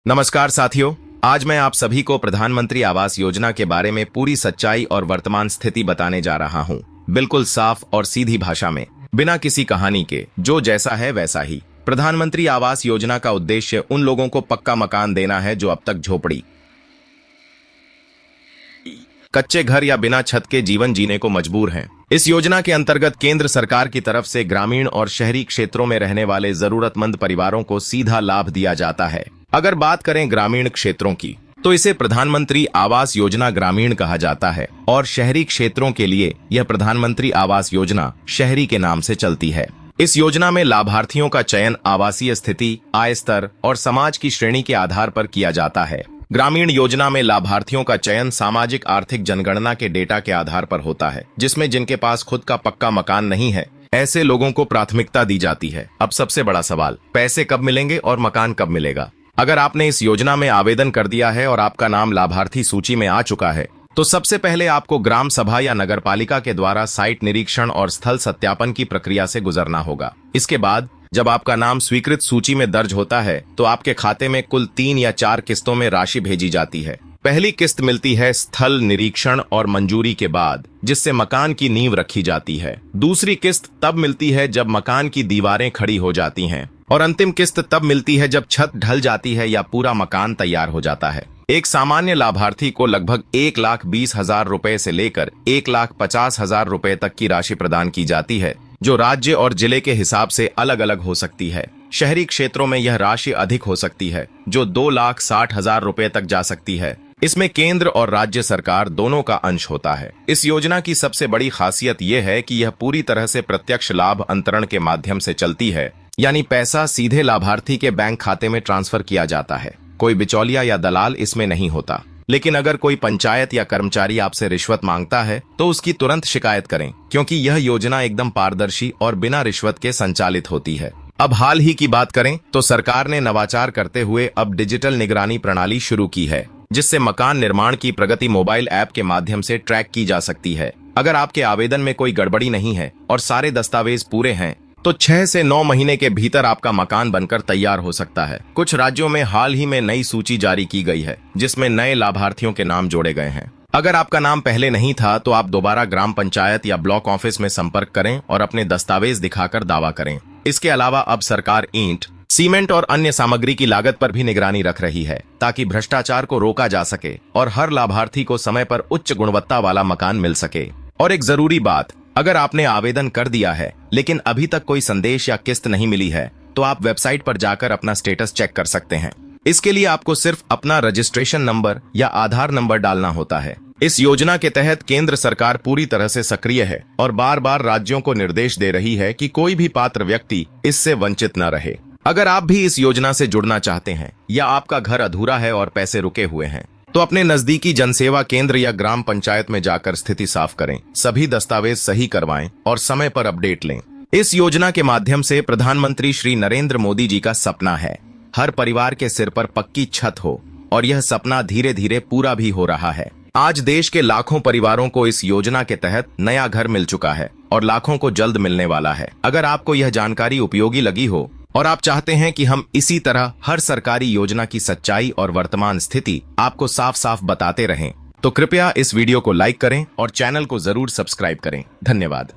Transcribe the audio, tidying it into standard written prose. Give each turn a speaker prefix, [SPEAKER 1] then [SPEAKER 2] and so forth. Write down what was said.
[SPEAKER 1] नमस्कार साथियों, आज मैं आप सभी को प्रधानमंत्री आवास योजना के बारे में पूरी सच्चाई और वर्तमान स्थिति बताने जा रहा हूं, बिल्कुल साफ और सीधी भाषा में, बिना किसी कहानी के। जो जैसा है वैसा ही। प्रधानमंत्री आवास योजना का उद्देश्य उन लोगों को पक्का मकान देना है जो अब तक झोपड़ी, कच्चे घर या बिना छत के जीवन जीने को मजबूर हैं। इस योजना के अंतर्गत केंद्र सरकार की तरफ से ग्रामीण और शहरी क्षेत्रों में रहने वाले जरूरतमंद परिवारों को सीधा लाभ दिया जाता है। अगर बात करें ग्रामीण क्षेत्रों की, तो इसे प्रधानमंत्री आवास योजना ग्रामीण कहा जाता है और शहरी क्षेत्रों के लिए यह प्रधानमंत्री आवास योजना शहरी के नाम से चलती है। इस योजना में लाभार्थियों का चयन आवासीय स्थिति, आय स्तर और समाज की श्रेणी के आधार पर किया जाता है। ग्रामीण योजना में लाभार्थियों का चयन सामाजिक आर्थिक जनगणना के डेटा के आधार पर होता है, जिसमें जिनके पास खुद का पक्का मकान नहीं है, ऐसे लोगों को प्राथमिकता दी जाती है। अब सबसे बड़ा सवाल, पैसे कब मिलेंगे और मकान कब मिलेगा? अगर आपने इस योजना में आवेदन कर दिया है और आपका नाम लाभार्थी सूची में आ चुका है, तो सबसे पहले आपको ग्राम सभा या नगरपालिका के द्वारा साइट निरीक्षण और स्थल सत्यापन की प्रक्रिया से गुजरना होगा। इसके बाद जब आपका नाम स्वीकृत सूची में दर्ज होता है, तो आपके खाते में कुल 3 या 4 किस्तों में राशि भेजी जाती है। पहली किस्त मिलती है स्थल निरीक्षण और मंजूरी के बाद, जिससे मकान की नींव रखी जाती है। दूसरी किस्त तब मिलती है जब मकान की दीवारें खड़ी हो जाती हैं, और अंतिम किस्त तब मिलती है जब छत ढल जाती है या पूरा मकान तैयार हो जाता है। एक सामान्य लाभार्थी को लगभग 1,20,000 रुपए से लेकर 1,50,000 रुपए तक की राशि प्रदान की जाती है, जो राज्य और जिले के हिसाब से अलग अलग हो सकती है। शहरी क्षेत्रों में यह राशि अधिक हो सकती है, जो 2,60,000 रुपए तक जा सकती है। इसमें केंद्र और राज्य सरकार दोनों का अंश होता है। इस योजना की सबसे बड़ी खासियत यह है कि यह पूरी तरह से प्रत्यक्ष लाभ अंतरण के माध्यम से चलती है, यानी पैसा सीधे लाभार्थी के बैंक खाते में ट्रांसफर किया जाता है। कोई बिचौलिया या दलाल इसमें नहीं होता। लेकिन अगर कोई पंचायत या कर्मचारी आपसे रिश्वत मांगता है, तो उसकी तुरंत शिकायत करें, क्योंकि यह योजना एकदम पारदर्शी और बिना रिश्वत के संचालित होती है। अब हाल ही की बात करें तो सरकार ने नवाचार करते हुए अब डिजिटल निगरानी प्रणाली शुरू की है, जिससे मकान निर्माण की प्रगति मोबाइल ऐप के माध्यम से ट्रैक की जा सकती है। अगर आपके आवेदन में कोई गड़बड़ी नहीं है और सारे दस्तावेज पूरे हैं, तो 6 से 9 महीने के भीतर आपका मकान बनकर तैयार हो सकता है। कुछ राज्यों में हाल ही में नई सूची जारी की गई है, जिसमें नए लाभार्थियों के नाम जोड़े गए हैं। अगर आपका नाम पहले नहीं था, तो आप दोबारा ग्राम पंचायत या ब्लॉक ऑफिस में संपर्क करें और अपने दस्तावेज दिखाकर दावा करें। इसके अलावा अब सरकार ईंट, सीमेंट और अन्य सामग्री की लागत पर भी निगरानी रख रही है, ताकि भ्रष्टाचार को रोका जा सके और हर लाभार्थी को समय पर उच्च गुणवत्ता वाला मकान मिल सके। और एक जरूरी बात, अगर आपने आवेदन कर दिया है लेकिन अभी तक कोई संदेश या किस्त नहीं मिली है, तो आप वेबसाइट पर जाकर अपना स्टेटस चेक कर सकते हैं। इसके लिए आपको सिर्फ अपना रजिस्ट्रेशन नंबर या आधार नंबर डालना होता है। इस योजना के तहत केंद्र सरकार पूरी तरह से सक्रिय है और बार बार राज्यों को निर्देश दे रही है कि कोई भी पात्र व्यक्ति इससे वंचित न रहे। अगर आप भी इस योजना से जुड़ना चाहते हैं या आपका घर अधूरा है और पैसे रुके हुए हैं, तो अपने नजदीकी जनसेवा केंद्र या ग्राम पंचायत में जाकर स्थिति साफ करें, सभी दस्तावेज सही करवाएं और समय पर अपडेट लें। इस योजना के माध्यम से प्रधानमंत्री श्री नरेंद्र मोदी जी का सपना है हर परिवार के सिर पर पक्की छत हो, और यह सपना धीरे धीरे पूरा भी हो रहा है। आज देश के लाखों परिवारों को इस योजना के तहत नया घर मिल चुका है और लाखों को जल्द मिलने वाला है। अगर आपको यह जानकारी उपयोगी लगी हो और आप चाहते हैं कि हम इसी तरह हर सरकारी योजना की सच्चाई और वर्तमान स्थिति आपको साफ साफ बताते रहें, तो कृपया इस वीडियो को लाइक करें और चैनल को जरूर सब्सक्राइब करें। धन्यवाद।